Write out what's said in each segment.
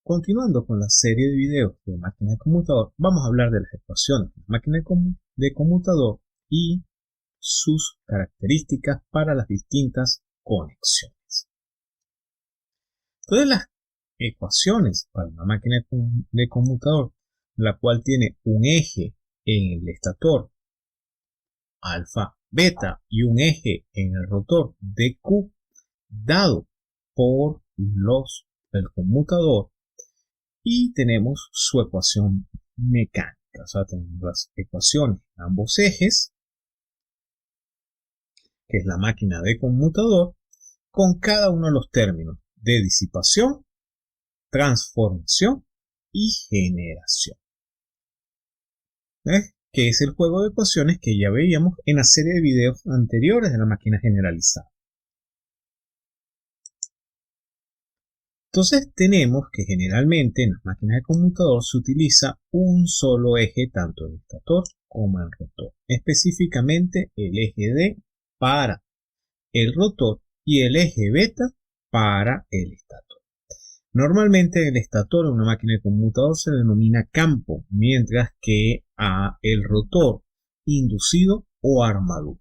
Continuando con la serie de videos de máquinas de conmutador, vamos a hablar de las ecuaciones de máquinas de conmutador y sus características para las distintas conexiones. Entonces, las ecuaciones para una máquina de conmutador, la cual tiene un eje en el estator alfa, beta y un eje en el rotor DQ, dado por el conmutador, y tenemos su ecuación mecánica, o sea, tenemos las ecuaciones de ambos ejes, que es la máquina de conmutador, con cada uno de los términos de disipación, transformación y generación. ¿Ves? Que es el juego de ecuaciones que ya veíamos en la serie de videos anteriores de la máquina generalizada. Entonces tenemos que generalmente en las máquinas de conmutador se utiliza un solo eje tanto en el estator como en el rotor. Específicamente el eje D para el rotor y el eje beta para el estator. Normalmente el estator en una máquina de conmutador se denomina campo, mientras que a el rotor inducido o armadura.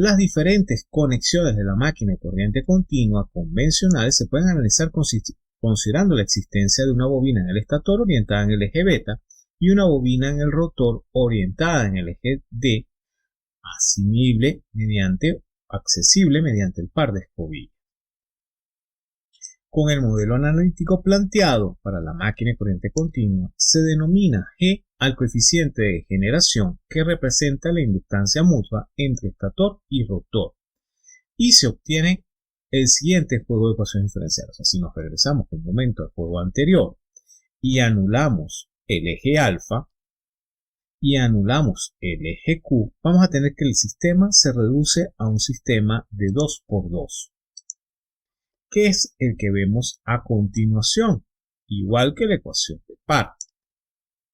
Las diferentes conexiones de la máquina de corriente continua convencionales se pueden analizar considerando la existencia de una bobina en el estator orientada en el eje beta y una bobina en el rotor orientada en el eje D, accesible mediante el par de escobillas. Con el modelo analítico planteado para la máquina de corriente continua, se denomina G al coeficiente de generación que representa la inductancia mutua entre estator y rotor, y se obtiene el siguiente juego de ecuaciones diferenciales. O sea, si nos regresamos un momento al juego anterior y anulamos el eje alfa y anulamos el eje Q, vamos a tener que el sistema se reduce a un sistema de 2×2. Que es el que vemos a continuación, igual que la ecuación de par.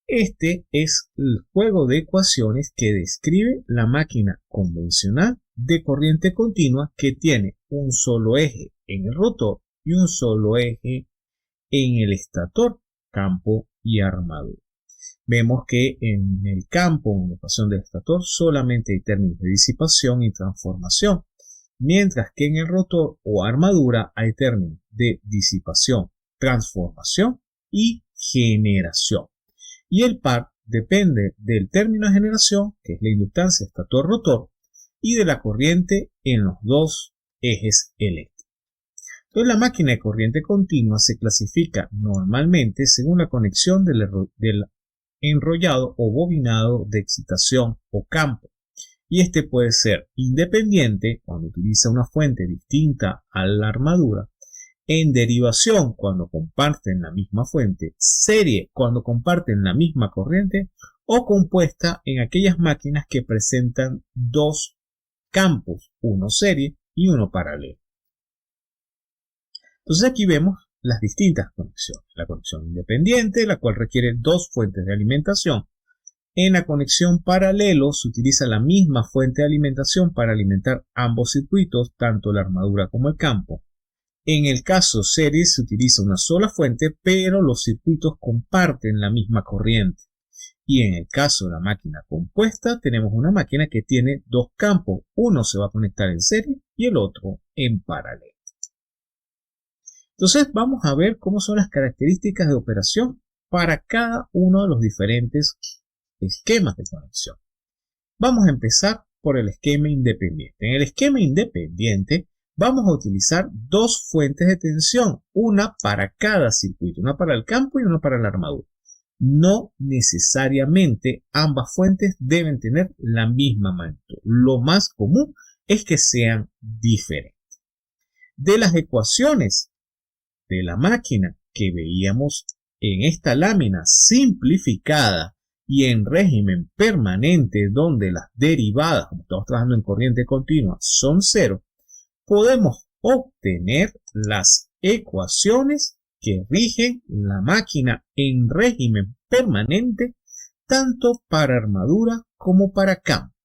Este es el juego de ecuaciones que describe la máquina convencional de corriente continua que tiene un solo eje en el rotor y un solo eje en el estator, campo y armadura. Vemos que en el campo, en la ecuación del estator, solamente hay términos de disipación y transformación, mientras que en el rotor o armadura hay términos de disipación, transformación y generación. Y el par depende del término de generación, que es la inductancia estator-rotor, y de la corriente en los dos ejes eléctricos. Entonces, la máquina de corriente continua se clasifica normalmente según la conexión del enrollado o bobinado de excitación o campo. Y este puede ser independiente cuando utiliza una fuente distinta a la armadura, en derivación cuando comparten la misma fuente, serie cuando comparten la misma corriente, o compuesta en aquellas máquinas que presentan dos campos, uno serie y uno paralelo. Entonces aquí vemos las distintas conexiones. La conexión independiente, la cual requiere dos fuentes de alimentación. En la conexión paralelo se utiliza la misma fuente de alimentación para alimentar ambos circuitos, tanto la armadura como el campo. En el caso serie se utiliza una sola fuente, pero los circuitos comparten la misma corriente. Y en el caso de la máquina compuesta, tenemos una máquina que tiene dos campos. Uno se va a conectar en serie y el otro en paralelo. Entonces vamos a ver cómo son las características de operación para cada uno de los diferentes esquemas de conexión. Vamos a empezar por el esquema independiente. En el esquema independiente vamos a utilizar dos fuentes de tensión, una para cada circuito, una para el campo y una para la armadura. No necesariamente ambas fuentes deben tener la misma magnitud. Lo más común es que sean diferentes. De las ecuaciones de la máquina que veíamos en esta lámina simplificada y en régimen permanente donde las derivadas, como estamos trabajando en corriente continua, son cero, podemos obtener las ecuaciones que rigen la máquina en régimen permanente tanto para armadura como para campo,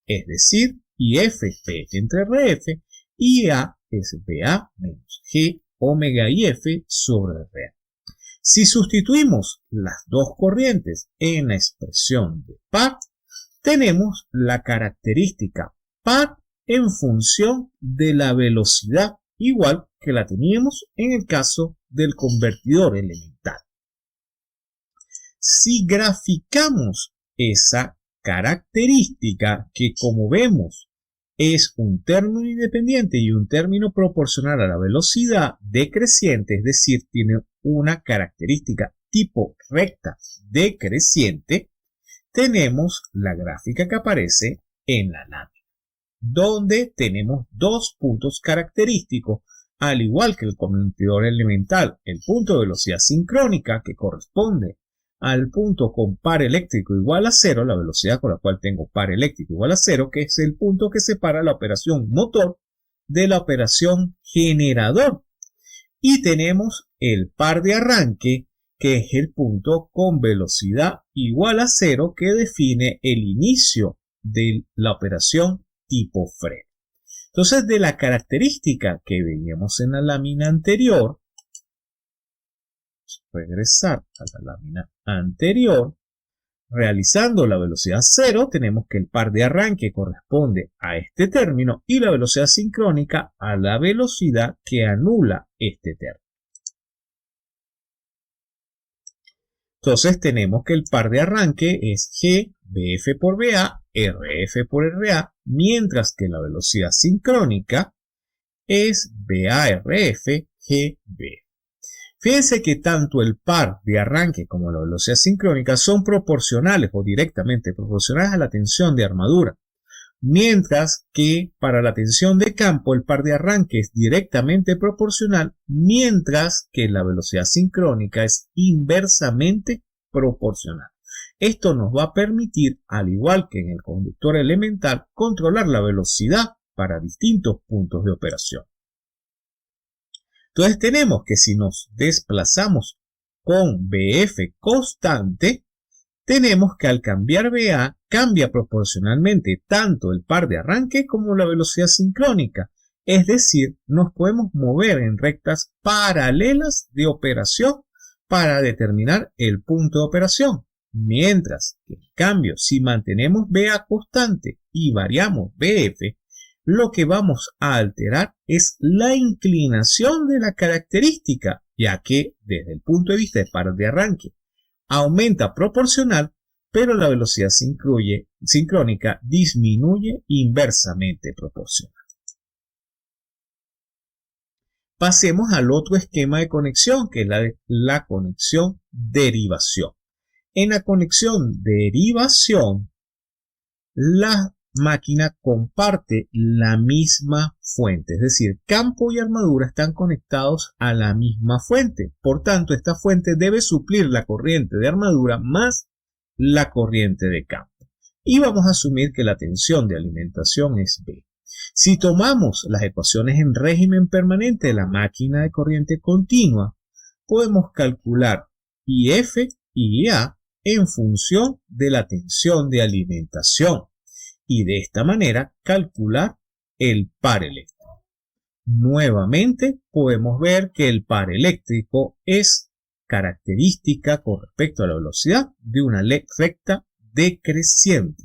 es decir, IF P entre RF y A es BA menos G omega IF sobre RA. Si sustituimos las dos corrientes en la expresión de par, tenemos la característica par en función de la velocidad, igual que la teníamos en el caso del convertidor elemental. Si graficamos esa característica, que como vemos es un término independiente y un término proporcional a la velocidad decreciente, es decir, tiene una característica tipo recta decreciente, tenemos la gráfica que aparece en la lámina, donde tenemos dos puntos característicos, al igual que el convertidor elemental, el punto de velocidad sincrónica, que corresponde al punto con par eléctrico igual a 0, la velocidad con la cual tengo par eléctrico igual a 0, que es el punto que separa la operación motor de la operación generador. Y tenemos el par de arranque, que es el punto con velocidad igual a 0 que define el inicio de la operación tipo freno. Entonces, de la característica que veíamos en la lámina anterior, regresar a la lámina anterior, realizando la velocidad 0, tenemos que el par de arranque corresponde a este término y la velocidad sincrónica a la velocidad que anula este término. Entonces tenemos que el par de arranque es G, BF por BA, RF por RA, mientras que la velocidad sincrónica es BA-RF, GB. Fíjense que tanto el par de arranque como la velocidad sincrónica son proporcionales o directamente proporcionales a la tensión de armadura, mientras que para la tensión de campo el par de arranque es directamente proporcional, mientras que la velocidad sincrónica es inversamente proporcional. Esto nos va a permitir, al igual que en el conductor elemental, controlar la velocidad para distintos puntos de operación. Entonces tenemos que si nos desplazamos con BF constante, tenemos que al cambiar BA cambia proporcionalmente tanto el par de arranque como la velocidad sincrónica. Es decir, nos podemos mover en rectas paralelas de operación para determinar el punto de operación. Mientras que en cambio, si mantenemos BA constante y variamos BF, lo que vamos a alterar es la inclinación de la característica, ya que desde el punto de vista de par de arranque aumenta proporcional, pero la velocidad sincrónica disminuye inversamente proporcional. Pasemos al otro esquema de conexión, que es la conexión derivación. En la conexión derivación, la máquina comparte la misma fuente, es decir, campo y armadura están conectados a la misma fuente. Por tanto, esta fuente debe suplir la corriente de armadura más la corriente de campo. Y vamos a asumir que la tensión de alimentación es B. Si tomamos las ecuaciones en régimen permanente de la máquina de corriente continua, podemos calcular IF y IA en función de la tensión de alimentación y de esta manera calcular el par eléctrico. Nuevamente podemos ver que el par eléctrico es característica con respecto a la velocidad de una recta decreciente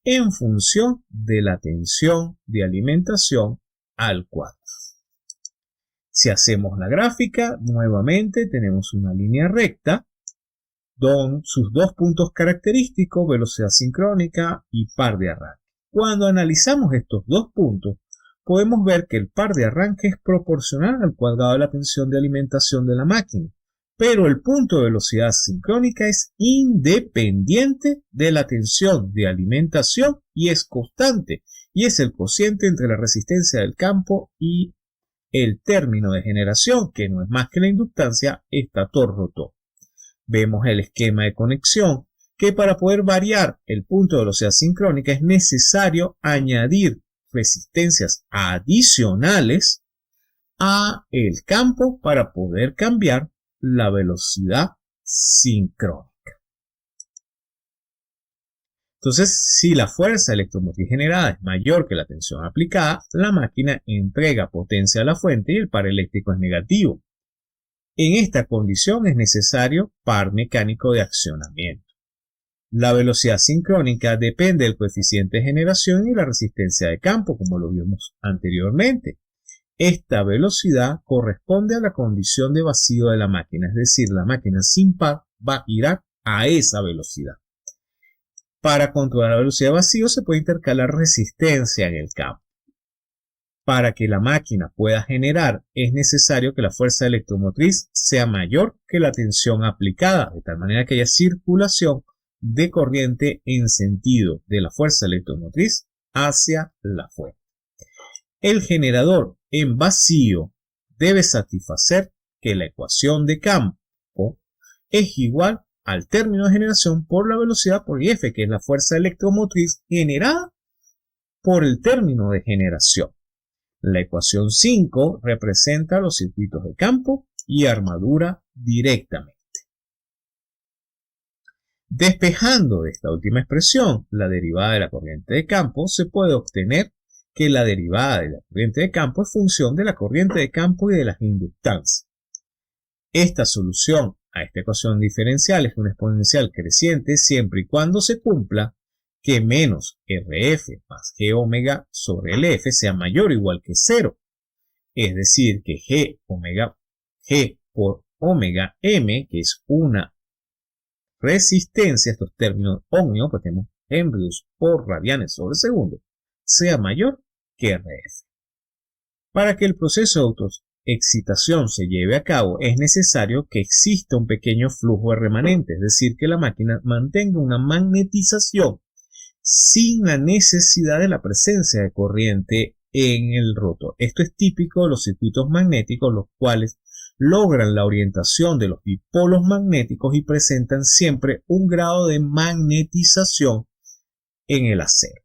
en función de la tensión de alimentación al cuadrado. Si hacemos la gráfica, nuevamente tenemos una línea recta con sus dos puntos característicos, velocidad sincrónica y par de arranque. Cuando analizamos estos dos puntos, podemos ver que el par de arranque es proporcional al cuadrado de la tensión de alimentación de la máquina, pero el punto de velocidad sincrónica es independiente de la tensión de alimentación y es constante, y es el cociente entre la resistencia del campo y el término de generación, que no es más que la inductancia estator-rotor. Vemos el esquema de conexión, que para poder variar el punto de velocidad sincrónica es necesario añadir resistencias adicionales a el campo para poder cambiar la velocidad sincrónica. Entonces, si la fuerza electromotriz generada es mayor que la tensión aplicada, la máquina entrega potencia a la fuente y el par eléctrico es negativo. En esta condición es necesario par mecánico de accionamiento. La velocidad sincrónica depende del coeficiente de generación y la resistencia de campo, como lo vimos anteriormente. Esta velocidad corresponde a la condición de vacío de la máquina, es decir, la máquina sin par va a girar a esa velocidad. Para controlar la velocidad de vacío se puede intercalar resistencia en el campo. Para que la máquina pueda generar es necesario que la fuerza electromotriz sea mayor que la tensión aplicada, de tal manera que haya circulación de corriente en sentido de la fuerza electromotriz hacia la fuente. El generador en vacío debe satisfacer que la ecuación de campo es igual al término de generación por la velocidad por IF, que es la fuerza electromotriz generada por el término de generación. La ecuación 5 representa los circuitos de campo y armadura directamente. Despejando de esta última expresión la derivada de la corriente de campo, se puede obtener que la derivada de la corriente de campo es función de la corriente de campo y de las inductancias. Esta solución a esta ecuación diferencial es una exponencial creciente siempre y cuando se cumpla que menos RF más G omega sobre LF sea mayor o igual que 0. Es decir, que G por omega M, que es una resistencia, estos términos ohmios, porque tenemos henrios por radianes sobre segundo, sea mayor que RF. Para que el proceso de autoexcitación se lleve a cabo, es necesario que exista un pequeño flujo de remanente, es decir, que la máquina mantenga una magnetización sin la necesidad de la presencia de corriente en el rotor. Esto es típico de los circuitos magnéticos, los cuales logran la orientación de los dipolos magnéticos y presentan siempre un grado de magnetización en el acero.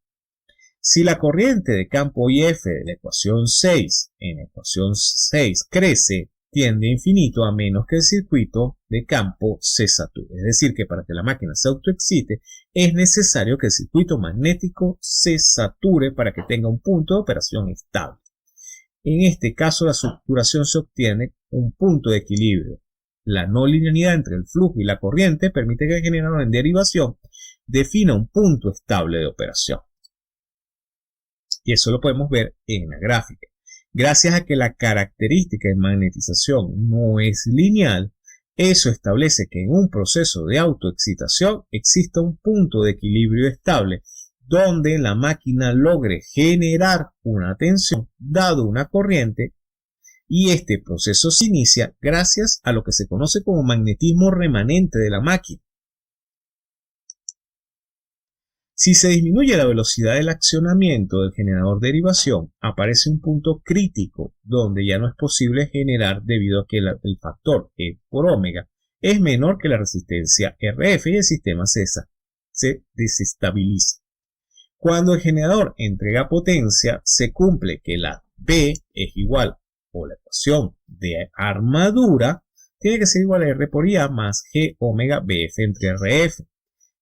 Si la corriente de campo IF de la ecuación 6 en la ecuación 6 crece, tiende a infinito a menos que el circuito de campo se sature. Es decir, que para que la máquina se autoexcite es necesario que el circuito magnético se sature para que tenga un punto de operación estable. En este caso, la saturación se obtiene un punto de equilibrio. La no linealidad entre el flujo y la corriente permite que el generador en derivación defina un punto estable de operación. Y eso lo podemos ver en la gráfica. Gracias a que la característica de magnetización no es lineal, eso establece que en un proceso de autoexcitación exista un punto de equilibrio estable donde la máquina logre generar una tensión dado una corriente, y este proceso se inicia gracias a lo que se conoce como magnetismo remanente de la máquina. Si se disminuye la velocidad del accionamiento del generador de derivación, aparece un punto crítico donde ya no es posible generar debido a que el factor E por omega es menor que la resistencia RF y el sistema se desestabiliza. Cuando el generador entrega potencia, se cumple que la B es igual, o la ecuación de armadura, tiene que ser igual a R por IA más G omega BF entre RF.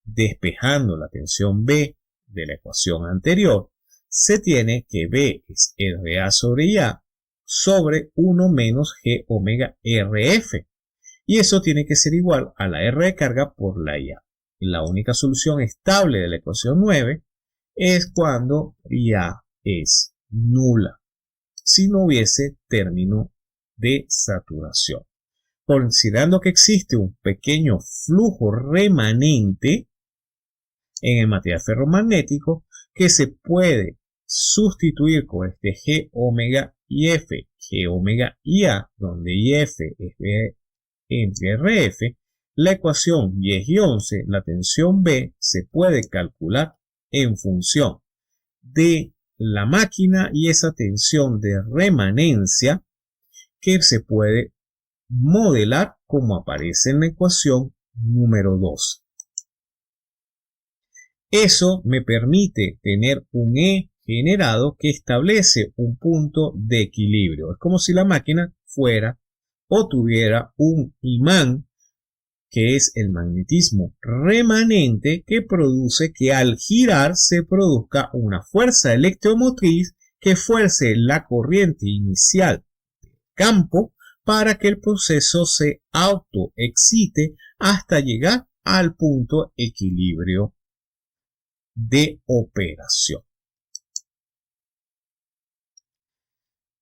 Despejando la tensión B de la ecuación anterior, se tiene que B es RA sobre IA sobre 1 menos G omega RF. Y eso tiene que ser igual a la R de carga por la IA. La única solución estable de la ecuación 9 es cuando IA es nula, si no hubiese término de saturación. Considerando que existe un pequeño flujo remanente en el material ferromagnético que se puede sustituir con este G omega IF, G omega IA, donde IF es B entre RF, la ecuación 10 y 11, la tensión B se puede calcular en función de la máquina y esa tensión de remanencia que se puede modelar como aparece en la ecuación número 2. Eso me permite tener un E generado que establece un punto de equilibrio. Es como si la máquina fuera o tuviera un imán, que es el magnetismo remanente, que produce que al girar se produzca una fuerza electromotriz que fuerce la corriente inicial del campo para que el proceso se autoexcite hasta llegar al punto equilibrio de operación.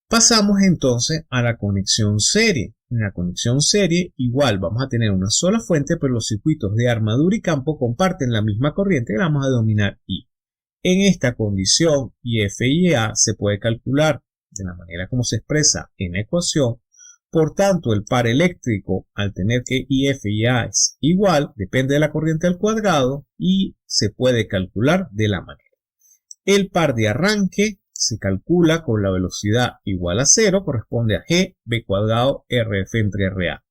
Pasamos entonces a la conexión serie. En la conexión serie igual vamos a tener una sola fuente, pero los circuitos de armadura y campo comparten la misma corriente que la vamos a denominar I. En esta condición, IF y A se puede calcular de la manera como se expresa en la ecuación. Por tanto, el par eléctrico, al tener que IF y A es igual, depende de la corriente al cuadrado y se puede calcular de la manera. El par de arranque se calcula con la velocidad igual a 0, corresponde a G, B cuadrado, RF entre RA.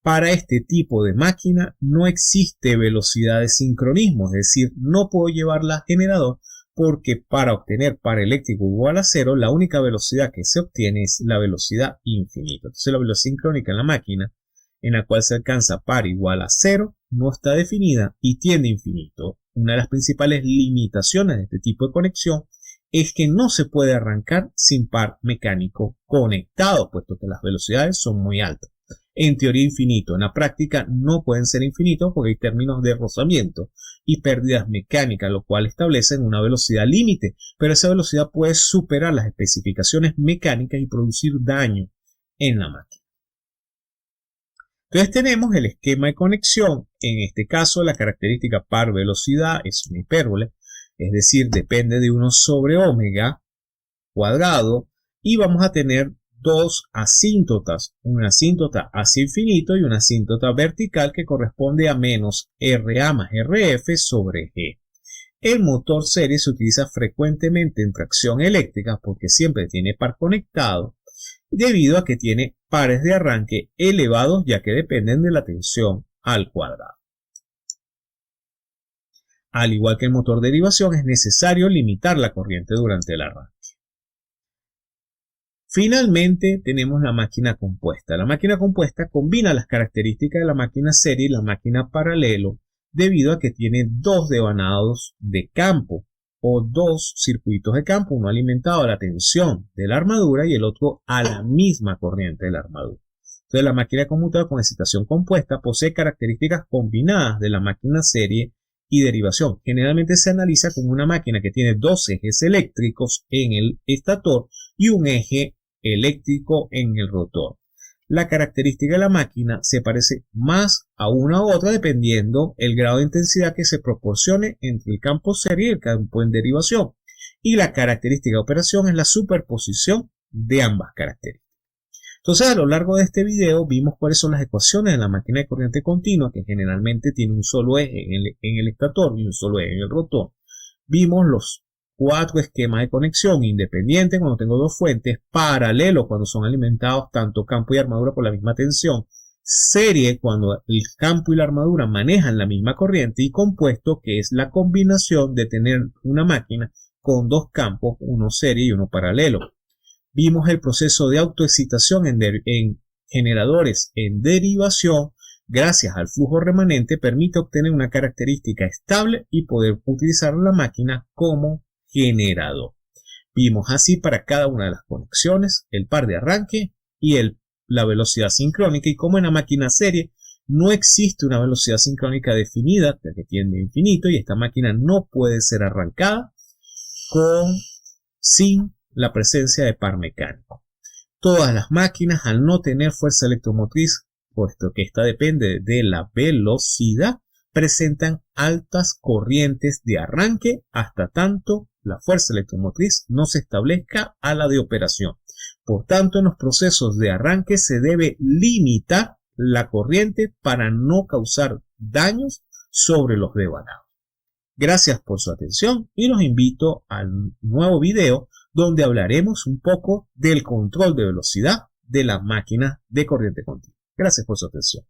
Para este tipo de máquina no existe velocidad de sincronismo, es decir, no puedo llevarla al generador porque para obtener par eléctrico igual a 0, la única velocidad que se obtiene es la velocidad infinita. Entonces la velocidad sincrónica en la máquina en la cual se alcanza par igual a 0 no está definida y tiende a infinito. Una de las principales limitaciones de este tipo de conexión es que no se puede arrancar sin par mecánico conectado, puesto que las velocidades son muy altas. En teoría infinito, en la práctica no pueden ser infinitos porque hay términos de rozamiento y pérdidas mecánicas, lo cual establecen una velocidad límite, pero esa velocidad puede superar las especificaciones mecánicas y producir daño en la máquina. Entonces tenemos el esquema de conexión. En este caso la característica par velocidad es una hipérbole, es decir, depende de 1 sobre omega cuadrado y vamos a tener dos asíntotas, una asíntota hacia infinito y una asíntota vertical que corresponde a menos RA más RF sobre G. El motor serie se utiliza frecuentemente en tracción eléctrica porque siempre tiene par conectado debido a que tiene pares de arranque elevados ya que dependen de la tensión al cuadrado. Al igual que el motor de derivación, es necesario limitar la corriente durante el arranque. Finalmente, tenemos la máquina compuesta. La máquina compuesta combina las características de la máquina serie y la máquina paralelo debido a que tiene dos devanados de campo o dos circuitos de campo, uno alimentado a la tensión de la armadura y el otro a la misma corriente de la armadura. Entonces, la máquina conmutada con excitación compuesta posee características combinadas de la máquina serie y derivación. Generalmente se analiza como una máquina que tiene dos ejes eléctricos en el estator y un eje eléctrico en el rotor. La característica de la máquina se parece más a una u otra dependiendo el grado de intensidad que se proporcione entre el campo serie y el campo en derivación. Y la característica de operación es la superposición de ambas características. Entonces, a lo largo de este video vimos cuáles son las ecuaciones de la máquina de corriente continua, que generalmente tiene un solo eje en el estator y un solo eje en el rotor. Vimos los 4 esquemas de conexión: independiente cuando tengo dos fuentes, paralelo cuando son alimentados tanto campo y armadura por la misma tensión, serie cuando el campo y la armadura manejan la misma corriente, y compuesto, que es la combinación de tener una máquina con dos campos, uno serie y uno paralelo. Vimos el proceso de autoexcitación en generadores en derivación. Gracias al flujo remanente permite obtener una característica estable y poder utilizar la máquina como generador. Vimos así para cada una de las conexiones el par de arranque y la velocidad sincrónica, y como en la máquina serie no existe una velocidad sincrónica definida que tiende a infinito, y esta máquina no puede ser arrancada sin la presencia de par mecánico. Todas las máquinas, al no tener fuerza electromotriz, puesto que esta depende de la velocidad, presentan altas corrientes de arranque hasta tanto la fuerza electromotriz no se establezca a la de operación. Por tanto, en los procesos de arranque se debe limitar la corriente para no causar daños sobre los devanados. Gracias por su atención y los invito al nuevo video donde hablaremos un poco del control de velocidad de la máquina de corriente continua. Gracias por su atención.